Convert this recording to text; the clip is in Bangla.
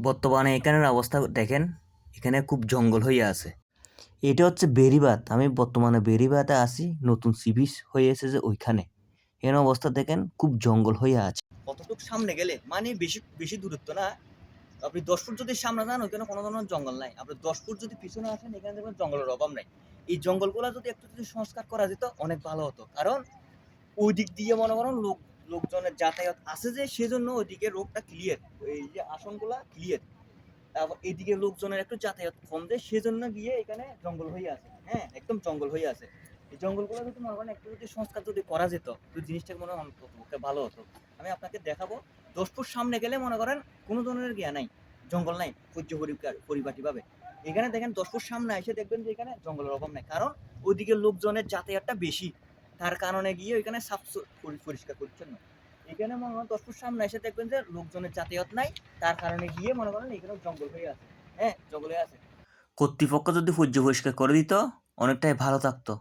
বর্তমানে এখানের অবস্থা দেখেন, এখানে খুব জঙ্গল হয়ে আছে। এটা হচ্ছে বেড়িবাঁধ। আমি বর্তমানে বেড়িবাঁধে আছি, নতুন সি বিচ হয়ে এসেছে ওইখানে। এখানে অবস্থা দেখেন, খুব জঙ্গল হয়ে আছে। কতটুকু সামনে গেলে মানে বেশি বেশি দূরত্ব না, আপনি 10 ফুট যদি সামনে যান ওইখানে কোনো ধরনের জঙ্গল নাই। আপনি 10 ফুট যদি পিছনে আসেন এখানে দেখবেন জঙ্গলের অভাব নাই। এই জঙ্গলগুলো যদি একটু যদি সংস্কার করা যেত অনেক ভালো হতো, কারণ ওই দিক দিয়ে মনে করেন লোকজনের যাতায়াত আছে যে, সেজন্য ওইদিকে রোডটা ক্লিয়ার, এই যে আসনগুলা ক্লিয়ার। তারপর এদিকে লোকজনের একটু যাতায়াত কম যায়, সেজন্য গিয়ে এখানে জঙ্গল হয়ে আছে। হ্যাঁ, একদম জঙ্গল হয়ে আছে। এই জঙ্গলগুলো যদি মনে করেন একটু যদি সংস্কার যদি করা যেত, তো জিনিসটা মনে হয় অন্তত ভালো হতো। আমি আপনাকে দেখাবো, 10 ফুট সামনে গেলে মনে করেন কোনো ধরনের জ্ঞান নাই, জঙ্গল নাই সহ্য পরিপাটি ভাবে। এখানে দেখেন 10 ফুট সামনে এসে দেখবেন যে এখানে জঙ্গলের অভাব নাই, কারণ ওইদিকে লোকজনের যাতায়াতটা বেশি, তার কারণে গিয়ে ওইখানে সাফ পরিষ্কার পরিচ্ছন্ন। এখানে মনে করেন 10 ফুট সামনে এসে দেখবেন যে লোকজনের যাতায়াত নাই, তার কারণে গিয়ে মনে করেন এখানে জঙ্গল হয়ে আছে। হ্যাঁ, জঙ্গল হয়ে আছে। কর্তৃপক্ষ যদি পরিষ্কার করে দিত অনেকটাই ভালো থাকতো।